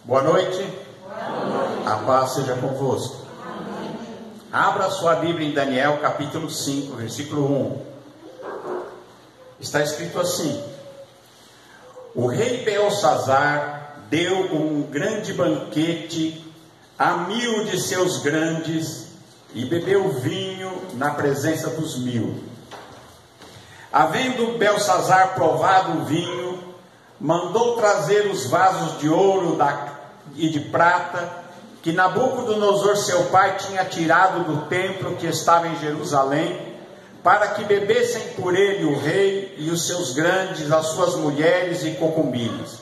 Boa noite. A paz seja convosco. Abra sua Bíblia em Daniel capítulo 5, versículo 1. Está escrito assim: o rei Belsazar deu um grande banquete a 1000 de seus grandes e bebeu vinho na presença dos 1000. Havendo Belsazar provado o vinho, mandou trazer os vasos de ouro e de prata que Nabucodonosor seu pai tinha tirado do templo que estava em Jerusalém, para que bebessem por ele o rei e os seus grandes, as suas mulheres e concubinas.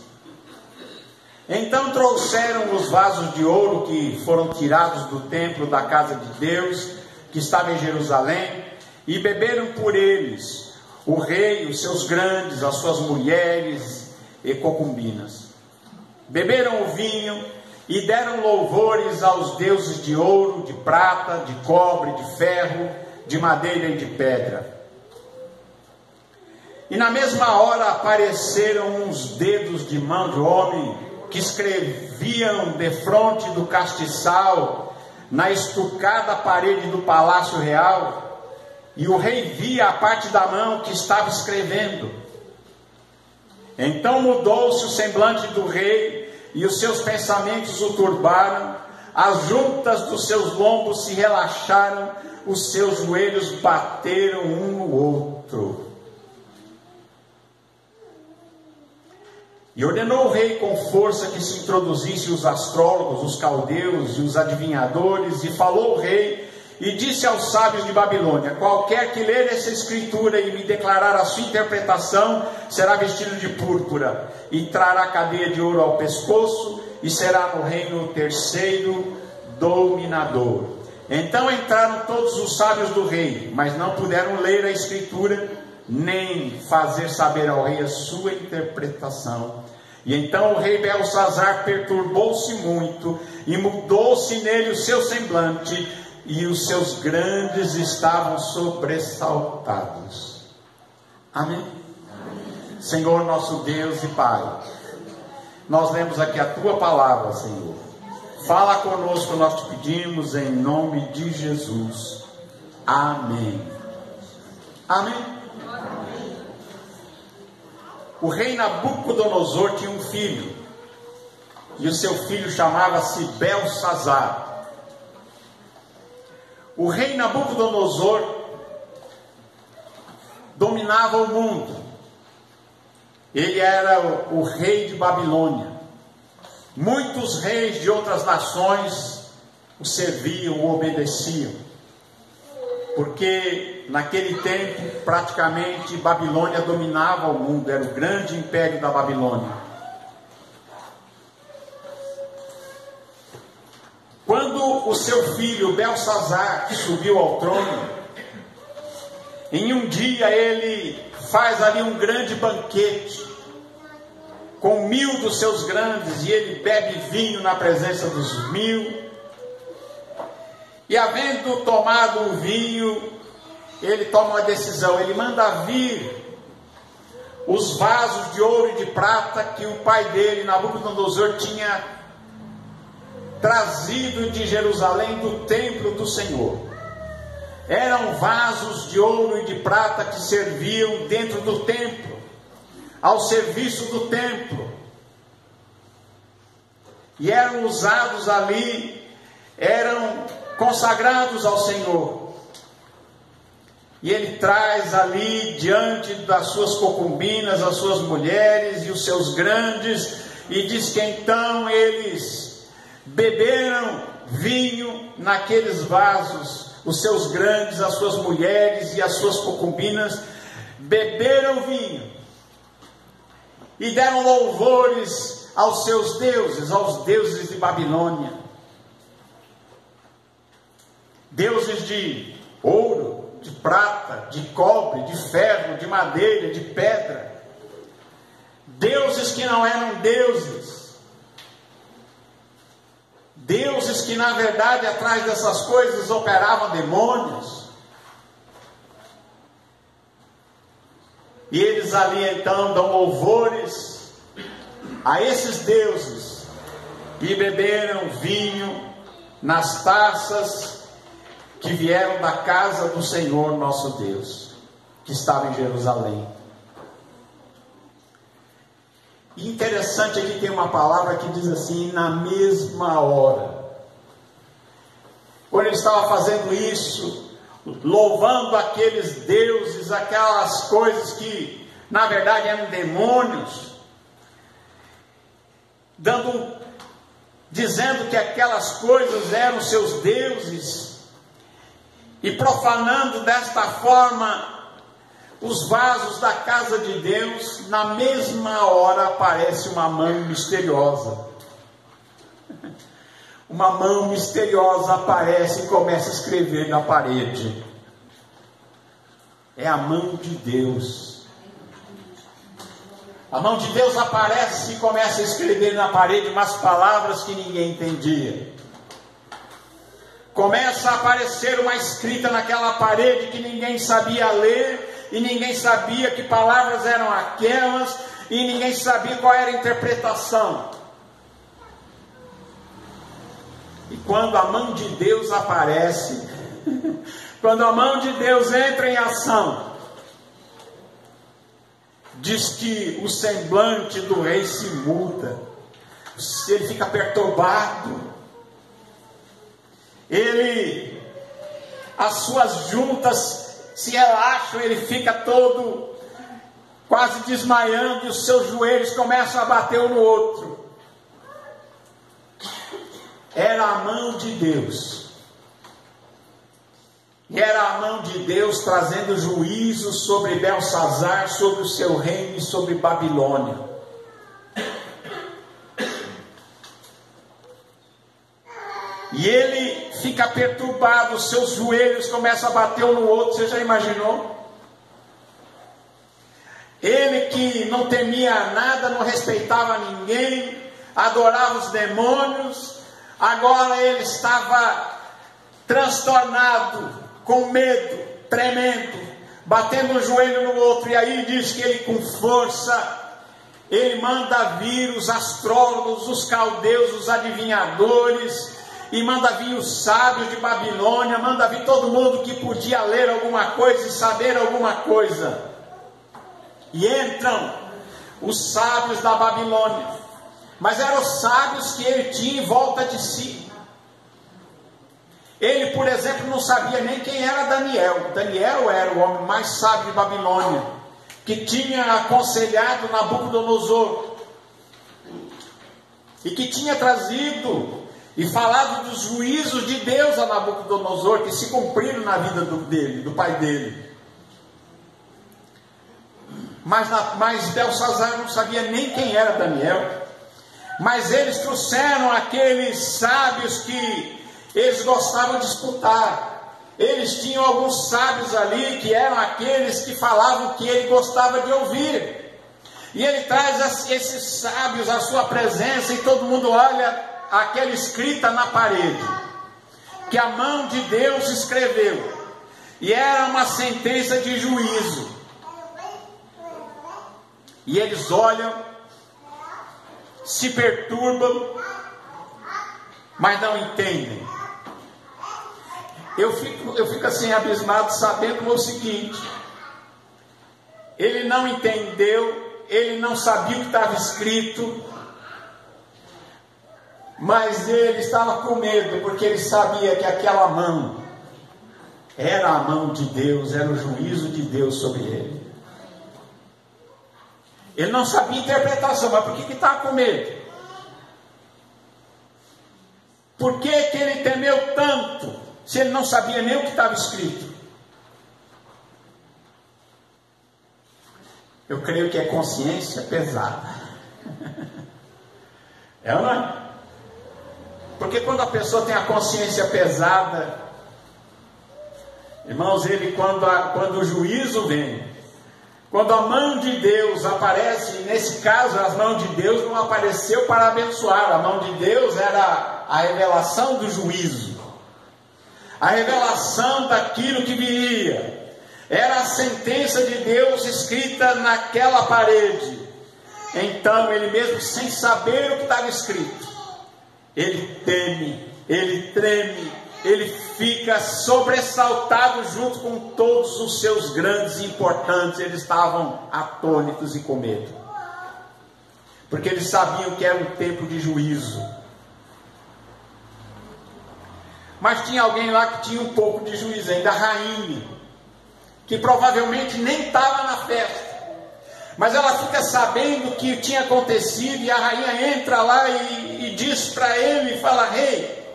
Então trouxeram os vasos de ouro que foram tirados do templo da casa de Deus, que estava em Jerusalém, e beberam por eles o rei, os seus grandes, as suas mulheres e concubinas. Beberam o vinho e deram louvores aos deuses de ouro, de prata, de cobre, de ferro, de madeira e de pedra. E na mesma hora apareceram uns dedos de mão de homem que escreviam defronte do castiçal na estucada parede do palácio real, e o rei via a parte da mão que estava escrevendo. Então mudou-se o semblante do rei, e os seus pensamentos o turbaram, as juntas dos seus lombos se relaxaram, os seus joelhos bateram um no outro. E ordenou o rei com força que se introduzissem os astrólogos, os caldeus e os adivinhadores, e falou o rei e disse aos sábios de Babilônia: qualquer que ler essa escritura e me declarar a sua interpretação, será vestido de púrpura, e trará cadeia de ouro ao pescoço, e será no reino o terceiro dominador. Então entraram todos os sábios do rei, mas não puderam ler a escritura, nem fazer saber ao rei a sua interpretação. E então o rei Belsazar perturbou-se muito, e mudou-se nele o seu semblante, e os seus grandes estavam sobressaltados. Amém? Amém. Senhor nosso Deus e Pai, nós lemos aqui a Tua palavra, Senhor. Fala conosco, nós te pedimos, em nome de Jesus. Amém. Amém. Amém. O rei Nabucodonosor tinha um filho, e o seu filho chamava-se Belsazar. O rei Nabucodonosor dominava o mundo. Ele era o rei de Babilônia. Muitos reis de outras nações o serviam, o obedeciam, porque naquele tempo praticamente Babilônia dominava o mundo, era o grande império da Babilônia. Quando o seu filho Belsazar subiu ao trono, em um dia ele faz ali um grande banquete, com 1000 dos seus grandes, e ele bebe vinho na presença dos 1000, e havendo tomado o vinho, ele toma uma decisão, ele manda vir os vasos de ouro e de prata que o pai dele, Nabucodonosor, tinha trazido de Jerusalém, do templo do Senhor. Eram vasos de ouro e de prata que serviam dentro do templo, ao serviço do templo, e eram usados ali, eram consagrados ao Senhor. E ele traz ali diante das suas concubinas, as suas mulheres e os seus grandes, e diz que então eles beberam vinho naqueles vasos, os seus grandes, as suas mulheres e as suas concubinas, beberam vinho, e deram louvores aos seus deuses, aos deuses de Babilônia, deuses de ouro, de prata, de cobre, de ferro, de madeira, de pedra, deuses que não eram deuses, deuses que na verdade atrás dessas coisas operavam demônios. E eles ali então dão louvores a esses deuses, e beberam vinho nas taças que vieram da casa do Senhor nosso Deus, que estava em Jerusalém. E interessante, aqui tem uma palavra que diz assim: na mesma hora. Quando ele estava fazendo isso, louvando aqueles deuses, aquelas coisas que na verdade eram demônios, dizendo que aquelas coisas eram seus deuses, e profanando desta forma os vasos da casa de Deus, na mesma hora aparece uma mão misteriosa. Uma mão misteriosa aparece e começa a escrever na parede. É a mão de Deus. A mão de Deus aparece e começa a escrever na parede umas palavras que ninguém entendia. Começa a aparecer uma escrita naquela parede que ninguém sabia ler, e ninguém sabia que palavras eram aquelas, e ninguém sabia qual era a interpretação. E quando a mão de Deus aparece, quando a mão de Deus entra em ação, diz que o semblante do rei se muda, ele fica perturbado, as suas juntas se relaxam, ele fica todo quase desmaiando, e os seus joelhos começam a bater um no outro. Era a mão de Deus. E era a mão de Deus trazendo juízo sobre Belsazar, sobre o seu reino e sobre Babilônia. E ele fica perturbado, os seus joelhos começam a bater um no outro. Você já imaginou? Ele que não temia nada, não respeitava ninguém, adorava os demônios, agora ele estava transtornado, com medo, tremendo, batendo o joelho no outro. E aí diz que ele, com força, ele manda vir os astrólogos, os caldeus, os adivinhadores, e manda vir os sábios de Babilônia, manda vir todo mundo que podia ler alguma coisa e saber alguma coisa. E entram os sábios da Babilônia, mas eram os sábios que ele tinha em volta de si. Ele, por exemplo, não sabia nem quem era Daniel. Daniel era o homem mais sábio de Babilônia, que tinha aconselhado Nabucodonosor, e que tinha trazido e falado dos juízos de Deus a Nabucodonosor, que se cumpriram na vida do pai dele. Mas Belsazar não sabia nem quem era Daniel. Mas eles trouxeram aqueles sábios que eles gostavam de escutar. Eles tinham alguns sábios ali que eram aqueles que falavam que ele gostava de ouvir. E ele traz esses sábios à sua presença, e todo mundo olha aquela escrita na parede, que a mão de Deus escreveu, e era uma sentença de juízo. E eles olham, se perturbam, mas não entendem. Eu fico assim abismado, sabendo o seguinte: ele não entendeu, ele não sabia o que estava escrito, mas ele estava com medo, porque ele sabia que aquela mão era a mão de Deus, era o juízo de Deus sobre ele. Ele não sabia interpretação, mas por que estava com medo? Por que ele temeu tanto, se ele não sabia nem o que estava escrito? Eu creio que é consciência pesada. É ou não é? Porque quando a pessoa tem a consciência pesada, irmãos, quando o juízo vem, quando a mão de Deus aparece, nesse caso a mão de Deus não apareceu para abençoar, a mão de Deus era a revelação do juízo, a revelação daquilo que viria, era a sentença de Deus escrita naquela parede. Então ele mesmo, sem saber o que estava escrito, ele teme, ele treme, ele fica sobressaltado junto com todos os seus grandes e importantes. Eles estavam atônitos e com medo, porque eles sabiam que era um tempo de juízo. Mas tinha alguém lá que tinha um pouco de juízo ainda, a rainha, que provavelmente nem estava na festa, mas ela fica sabendo o que tinha acontecido, e a rainha entra lá e diz para ele, fala: rei,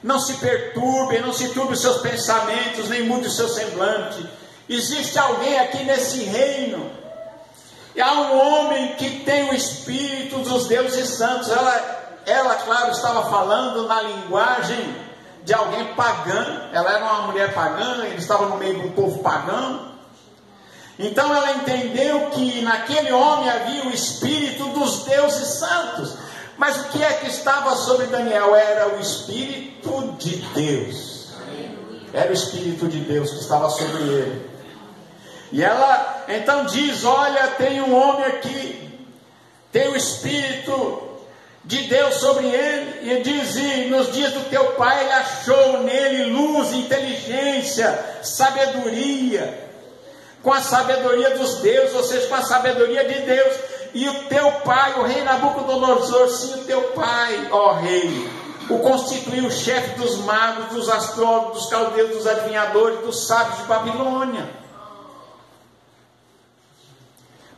não se perturbe, não se turbe os seus pensamentos, nem mude o seu semblante. Existe alguém aqui nesse reino, e há um homem que tem o espírito dos deuses santos. Ela, claro, estava falando na linguagem de alguém pagã. Ela era uma mulher pagã, ele estava no meio de um povo pagão. Então ela entendeu que naquele homem havia o espírito dos deuses santos. Mas o que é que estava sobre Daniel? Era o Espírito de Deus. Era o Espírito de Deus que estava sobre ele. E ela então diz: olha, tem um homem aqui, tem o Espírito de Deus sobre ele. E diz: e nos dias do teu pai ele achou nele luz, inteligência, sabedoria, com a sabedoria dos deuses, ou seja, com a sabedoria de Deus. E o teu pai, o rei Nabucodonosor, sim, o teu pai, ó rei, o constituiu chefe dos magos, dos astrólogos, dos caldeus, dos adivinhadores, dos sábios de Babilônia.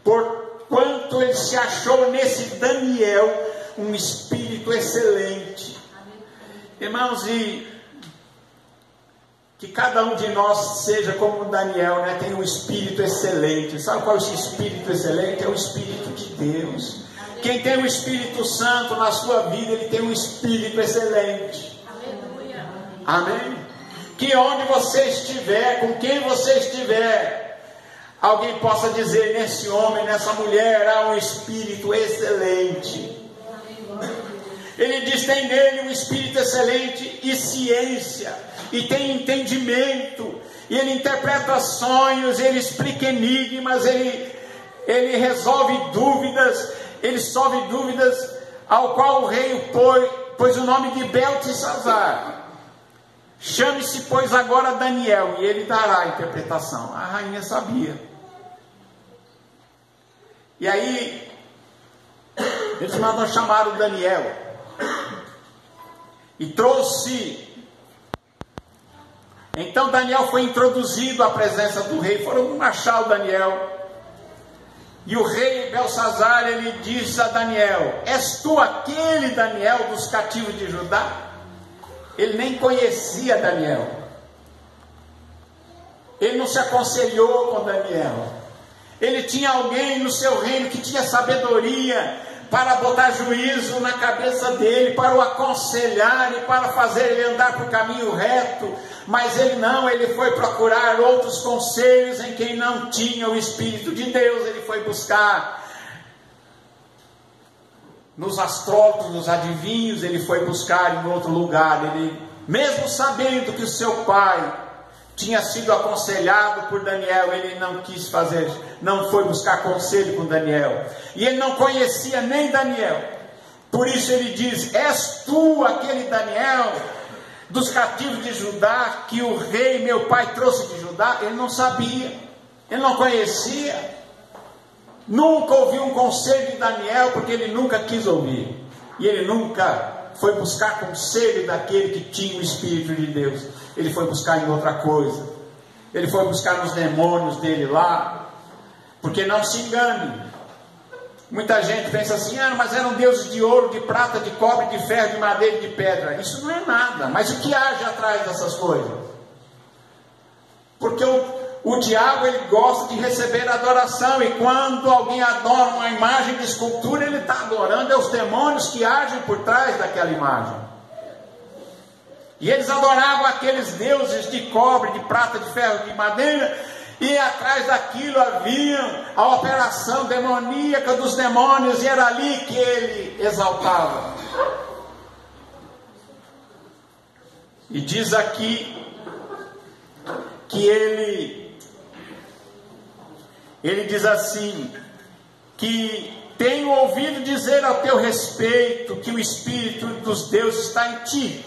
Porquanto ele se achou nesse Daniel um espírito excelente. Irmãos, e que cada um de nós seja como Daniel, né? Tem um espírito excelente. Sabe qual é esse espírito excelente? É o Espírito de Deus. Quem tem o Espírito Santo na sua vida, ele tem um espírito excelente. Amém? Que onde você estiver, com quem você estiver, alguém possa dizer: nesse homem, nessa mulher, há um espírito excelente. Ele diz: tem nele um espírito excelente e ciência, e tem entendimento, e ele interpreta sonhos, ele explica enigmas, ele resolve dúvidas, ele solve dúvidas, ao qual o rei pôs o nome de Beltesazar. Chame-se, pois, agora Daniel, e ele dará a interpretação. A rainha sabia. E aí eles mandam chamar o Daniel, e trouxe. Então Daniel foi introduzido à presença do rei. Foram achar o Daniel, e o rei Belsazar, ele disse a Daniel: és tu aquele Daniel dos cativos de Judá? Ele nem conhecia Daniel, ele não se aconselhou com Daniel. Ele tinha alguém no seu reino que tinha sabedoria para botar juízo na cabeça dele, para o aconselhar e para fazer ele andar por caminho reto. Mas ele não, ele foi procurar outros conselhos em quem não tinha o Espírito de Deus. Ele foi buscar nos astrólogos, nos adivinhos, ele foi buscar em outro lugar. Ele, mesmo sabendo que o seu pai tinha sido aconselhado por Daniel, ele não quis fazer, não foi buscar conselho com Daniel, e ele não conhecia nem Daniel. Por isso ele diz: és tu aquele Daniel dos cativos de Judá, que o rei meu pai trouxe de Judá? Ele não sabia, ele não conhecia, nunca ouviu um conselho de Daniel, porque ele nunca quis ouvir, e ele nunca foi buscar conselho daquele que tinha o Espírito de Deus. Ele foi buscar em outra coisa, ele foi buscar nos demônios dele lá. Porque não se engane, muita gente pensa assim: mas eram deuses de ouro, de prata, de cobre, de ferro, de madeira e de pedra. Isso não é nada. Mas o que age atrás dessas coisas? Porque o diabo, ele gosta de receber adoração, e quando alguém adora uma imagem de escultura, ele está adorando é os demônios que agem por trás daquela imagem. E eles adoravam aqueles deuses de cobre, de prata, de ferro, de madeira, e atrás daquilo havia a operação demoníaca dos demônios, e era ali que ele exaltava. E diz aqui que ele diz assim, que tenho ouvido dizer ao teu respeito que o Espírito dos deuses está em ti,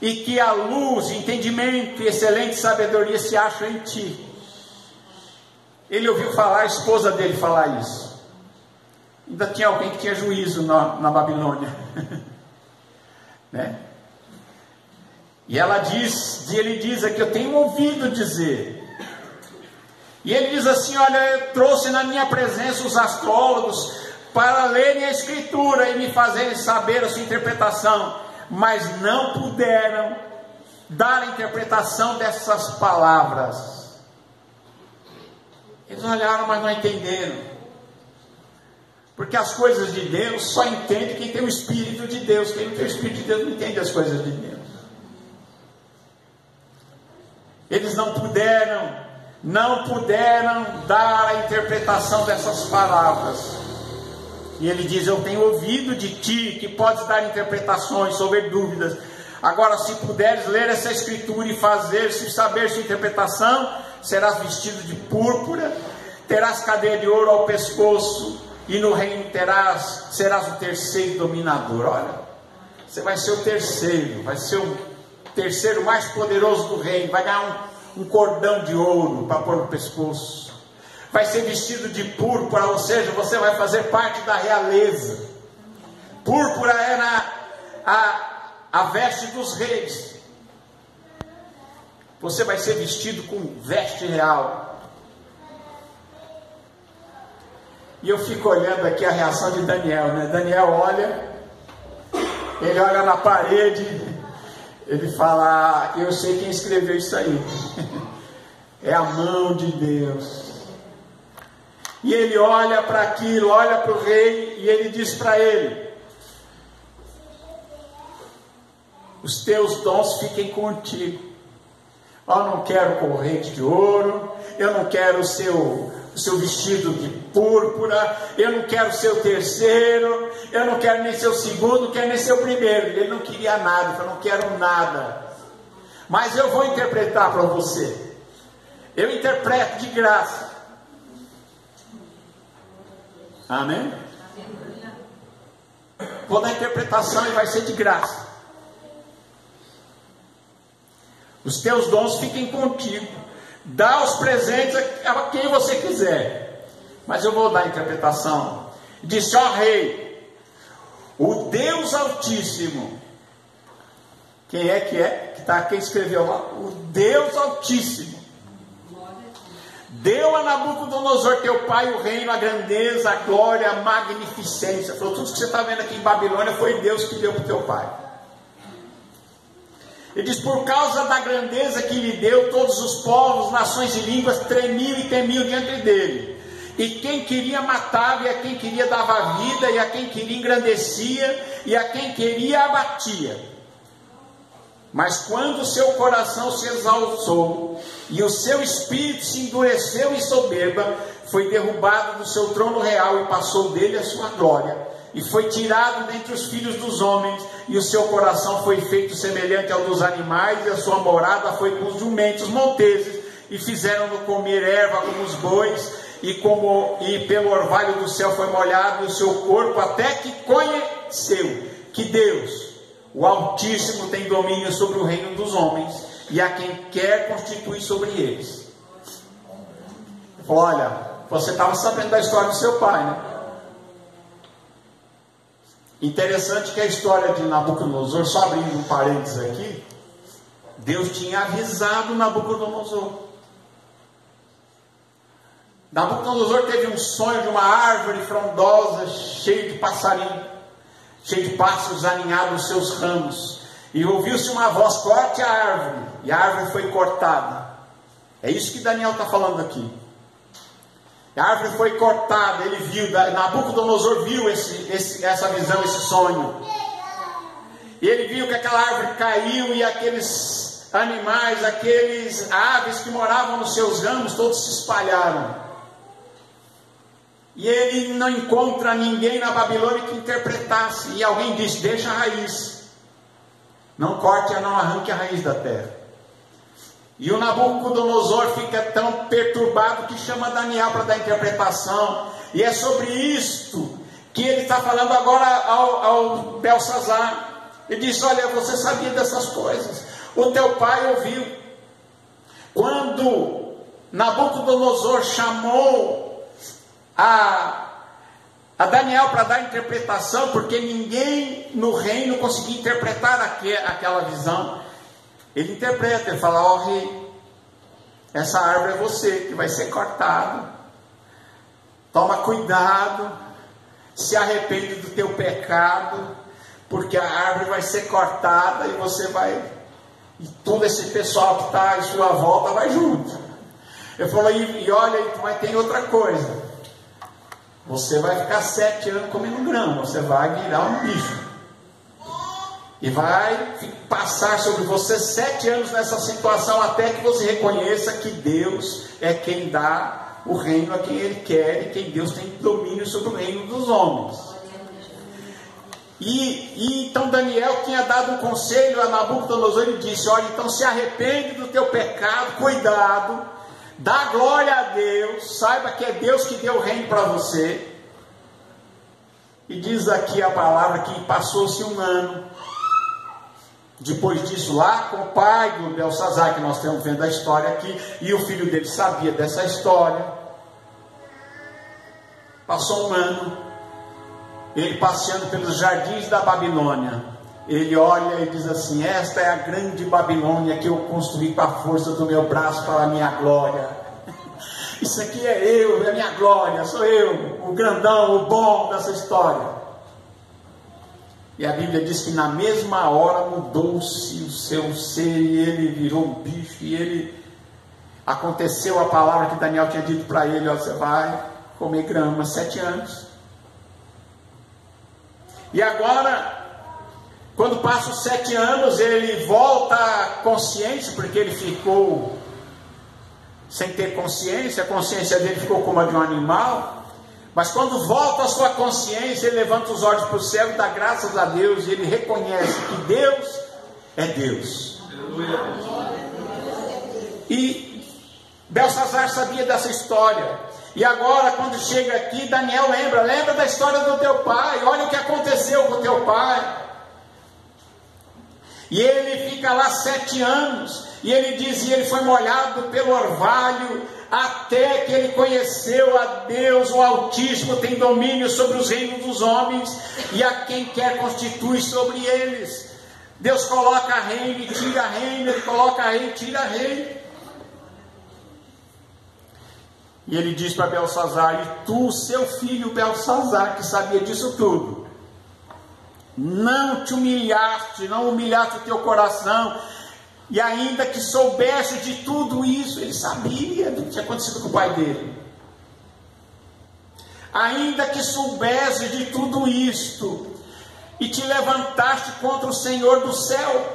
e que a luz, entendimento e excelente sabedoria se acham em ti. Ele ouviu falar, a esposa dele falar isso. Ainda tinha alguém que tinha juízo na Babilônia. Né? E ele diz aqui, eu tenho ouvido dizer. E ele diz assim, olha, eu trouxe na minha presença os astrólogos para lerem a Escritura e me fazerem saber a sua interpretação, mas não puderam dar a interpretação dessas palavras. Eles olharam, mas não entenderam. Porque as coisas de Deus só entende quem tem o Espírito de Deus. Quem não tem o Espírito de Deus não entende as coisas de Deus. Eles não puderam dar a interpretação dessas palavras. E ele diz, eu tenho ouvido de ti que podes dar interpretações, se houver dúvidas. Agora, se puderes ler essa escritura e fazer-se saber sua interpretação, serás vestido de púrpura, terás cadeia de ouro ao pescoço, e no reino serás o terceiro dominador. Olha, você vai ser o terceiro, vai ser o terceiro mais poderoso do reino, vai ganhar um cordão de ouro para pôr no pescoço. Vai ser vestido de púrpura, ou seja, você vai fazer parte da realeza. Púrpura era a veste dos reis. Você vai ser vestido com veste real. E eu fico olhando aqui a reação de Daniel, né? Daniel olha, ele olha na parede, ele fala, eu sei quem escreveu isso aí. É a mão de Deus. E ele olha para aquilo, olha para o rei, e ele diz para ele, os teus dons fiquem contigo. Eu não quero corrente de ouro, eu não quero o seu vestido de púrpura, eu não quero ser o terceiro, eu não quero nem ser o segundo, não quero nem ser o primeiro. Ele não queria nada, ele falou, não quero nada, mas eu vou interpretar para você. Eu interpreto de graça. Amém? Vou dar interpretação e vai ser de graça. Os teus dons fiquem contigo. Dá os presentes a quem você quiser. Mas eu vou dar a interpretação. Disse, ó rei, o Deus Altíssimo. Quem é? Que está? Quem escreveu lá? O Deus Altíssimo deu a Nabucodonosor teu pai o reino, a grandeza, a glória, a magnificência. Falou, tudo que você está vendo aqui em Babilônia foi Deus que deu para o teu pai. Ele diz, por causa da grandeza que lhe deu, todos os povos, nações e línguas tremiam e temiam diante dele. E quem queria matava, e a quem queria dava vida, e a quem queria engrandecia, e a quem queria abatia. Mas quando o seu coração se exaltou, e o seu espírito se endureceu em soberba, foi derrubado do seu trono real, e passou dele a sua glória. E foi tirado dentre os filhos dos homens, e o seu coração foi feito semelhante ao dos animais, e a sua morada foi com os jumentos monteses, e fizeram-no comer erva como os bois, e pelo orvalho do céu foi molhado o seu corpo, até que conheceu que Deus, o Altíssimo, tem domínio sobre o reino dos homens, e a quem quer constituir sobre eles. Olha, você estava sabendo da história do seu pai, né? Interessante que a história de Nabucodonosor, só abrindo um parênteses aqui, Deus tinha avisado Nabucodonosor. Nabucodonosor teve um sonho de uma árvore frondosa, cheia de passarinho, cheio de pássaros aninhados nos seus ramos, e ouviu-se uma voz, corte a árvore, e a árvore foi cortada. É isso que Daniel está falando aqui. A árvore foi cortada, ele viu, Nabucodonosor viu essa visão, esse sonho. E ele viu que aquela árvore caiu, e aqueles animais, aqueles aves que moravam nos seus ramos, todos se espalharam. E ele não encontra ninguém na Babilônia que interpretasse. E alguém disse, deixa a raiz. Não corte, não arranque a raiz da terra. E o Nabucodonosor fica tão perturbado que chama Daniel para dar interpretação. E é sobre isto que ele está falando agora ao Belsazar. Ele diz: olha, você sabia dessas coisas, o teu pai ouviu. Quando Nabucodonosor chamou a Daniel para dar interpretação, porque ninguém no reino conseguia interpretar aquela visão, ele interpreta, ele fala: ó rei, essa árvore é você que vai ser cortado, toma cuidado, se arrepende do teu pecado, porque a árvore vai ser cortada e você vai, e todo esse pessoal que está em sua volta vai junto. Ele falou: e olha, mas tem outra coisa, você vai ficar 7 anos comendo grão, você vai virar um bicho, e vai passar sobre você 7 anos nessa situação, até que você reconheça que Deus é quem dá o reino a quem Ele quer, e quem Deus tem domínio sobre o reino dos homens. E então Daniel tinha dado um conselho a Nabucodonosor. Ele disse: olha, então se arrepende do teu pecado, cuidado, dá glória a Deus, saiba que é Deus que deu o reino para você. E diz aqui a palavra que passou-se 1 ano. Depois disso, lá com o pai do Belsazar, que nós estamos vendo a história aqui, e o filho dele sabia dessa história. Passou 1 ano, ele passeando pelos jardins da Babilônia, ele olha e diz assim: esta é a grande Babilônia que eu construí com a força do meu braço para a minha glória. Isso aqui é eu, é a minha glória, sou eu, o grandão, o bom dessa história. E a Bíblia diz que na mesma hora mudou-se o seu ser, e ele virou um bicho, e ele, aconteceu a palavra que Daniel tinha dito para ele: ó, você vai comer grama 7 anos. E agora, quando passa os 7 anos, ele volta à consciência, porque ele ficou sem ter consciência, a consciência dele ficou como a de um animal. Mas quando volta a sua consciência, ele levanta os olhos para o céu e dá graças a Deus, e ele reconhece que Deus é Deus. E Belsazar sabia dessa história. E agora, quando chega aqui, Daniel lembra da história do teu pai, olha o que aconteceu com o teu pai. E ele fica lá 7 anos, e ele diz: e ele foi molhado pelo orvalho, até que ele conheceu a Deus, o Altíssimo tem domínio sobre os reinos dos homens, e a quem quer constitui sobre eles. Deus coloca reino e tira reino, Ele coloca reino e tira reino. E ele diz para Belsazar: e tu, seu filho Belsazar, que sabia disso tudo, não te humilhaste, não humilhaste o teu coração, e ainda que soubesse de tudo isso, ele sabia do que tinha acontecido com o pai dele, ainda que soubesse de tudo isto, e te levantaste contra o Senhor do céu,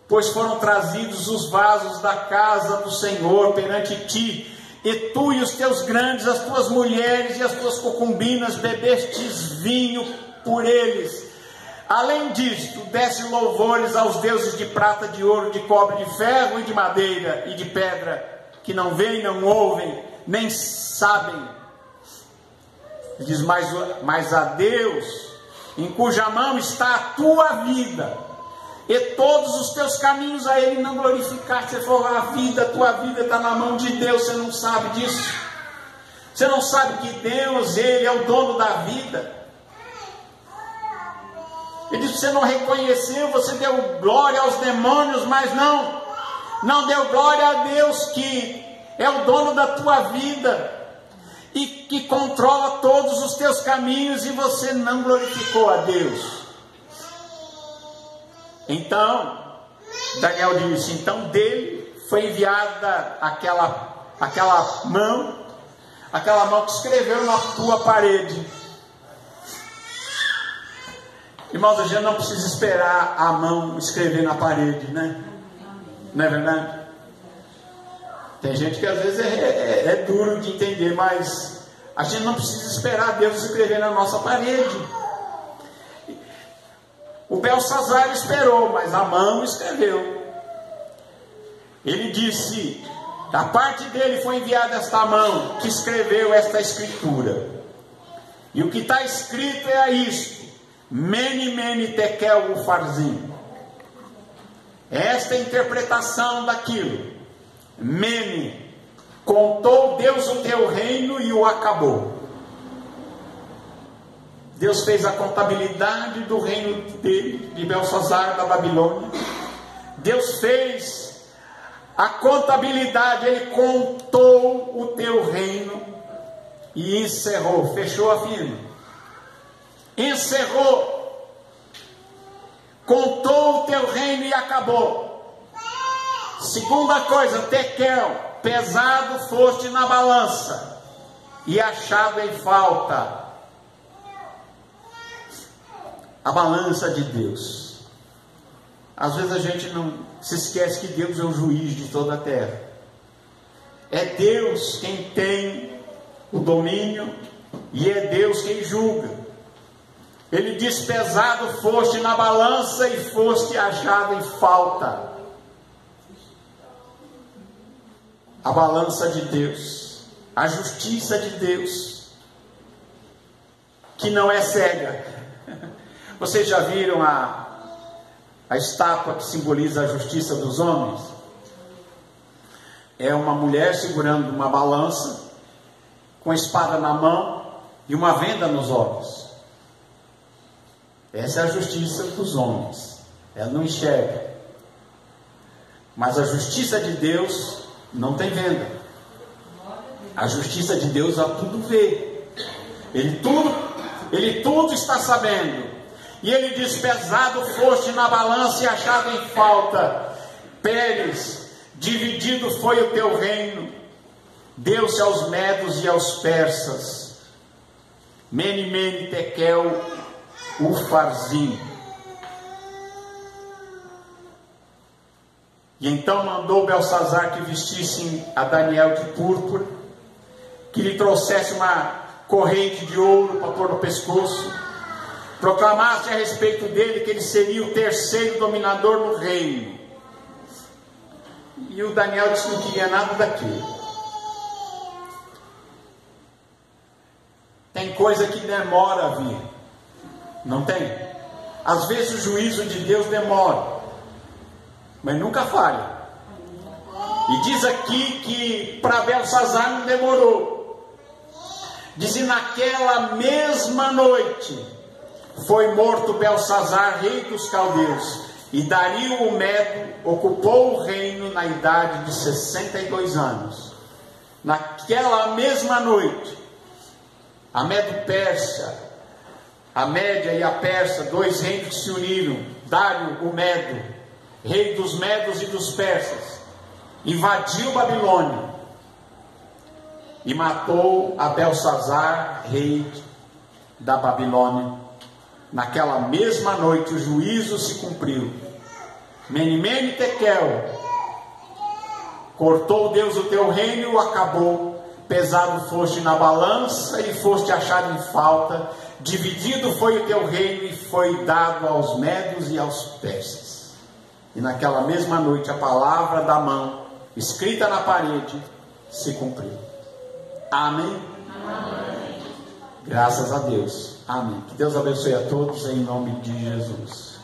pois foram trazidos os vasos da casa do Senhor perante ti, e tu e os teus grandes, as tuas mulheres e as tuas concubinas bebestes vinho por eles. Além disto, desse louvores aos deuses de prata, de ouro, de cobre, de ferro e de madeira e de pedra, que não veem, não ouvem, nem sabem. Diz: mas a Deus, em cuja mão está a tua vida, e todos os teus caminhos a Ele não glorificaste. Você falou: a tua vida está na mão de Deus, você não sabe disso? Você não sabe que Deus, Ele é o dono da vida? Ele disse: você não reconheceu, você deu glória aos demônios, mas não deu glória a Deus, que é o dono da tua vida, e que controla todos os teus caminhos, e você não glorificou a Deus. Então, Daniel disse: então dele foi enviada aquela mão que escreveu na tua parede. Irmãos, a gente não precisa esperar a mão escrever na parede, né? Não é verdade? Tem gente que às vezes é duro de entender, mas a gente não precisa esperar Deus escrever na nossa parede. O Belsazar esperou, mas a mão escreveu. Ele disse: da parte dele foi enviada esta mão que escreveu esta escritura. E o que está escrito é isto: Mene, mene, tekel, ufarsin. Esta é a interpretação daquilo. Mene, contou Deus o teu reino e o acabou. Deus fez a contabilidade do reino dele, de Belsazar, da Babilônia. Deus fez a contabilidade, Ele contou o teu reino e encerrou, fechou a firma. Encerrou, contou o teu reino e acabou. Segunda coisa, tekel, pesado foste na balança e achado em falta. A balança de Deus. Às vezes a gente não se esquece que Deus é o juiz de toda a terra. É Deus quem tem o domínio e é Deus quem julga. Ele diz: pesado foste na balança e foste achado em falta. A balança de Deus, a justiça de Deus, que não é cega. Vocês já viram a estátua que simboliza a justiça dos homens? É uma mulher segurando uma balança, com a espada na mão e uma venda nos olhos. Essa é a justiça dos homens. Ela não enxerga. Mas a justiça de Deus não tem venda. A justiça de Deus, ela tudo vê. Ele tudo está sabendo. E ele diz: pesado foste na balança e achado em falta. Pérez, dividido foi o teu reino, deu-se aos medos e aos persas. Mene, mene, tekel, ufarsin. E então mandou Belsazar que vestissem a Daniel de púrpura, que lhe trouxesse uma corrente de ouro para pôr no pescoço, proclamaste a respeito dele que ele seria o terceiro dominador no reino. E o Daniel disse que não queria nada daquilo. Tem coisa que demora a vir, não tem? Às vezes o juízo de Deus demora, mas nunca falha. E diz aqui que para Belsazar não demorou. Diz: e naquela mesma noite foi morto Belsazar, rei dos caldeus, e Dario o Medo ocupou o reino na idade de 62 anos. Naquela mesma noite, a Medo-Pérsia, a Média e a Pérsia, dois reinos que se uniram, Dario o Medo, rei dos Medos e dos Persas, invadiu Babilônia e matou a Belsazar, rei da Babilônia. Naquela mesma noite o juízo se cumpriu. Mene, mene, tekel, cortou Deus o teu reino e o acabou. Pesado foste na balança e foste achado em falta. Dividido foi o teu reino e foi dado aos medos e aos persas. E naquela mesma noite a palavra da mão, escrita na parede, se cumpriu. Amém? Amém. Graças a Deus. Amém. Que Deus abençoe a todos em nome de Jesus.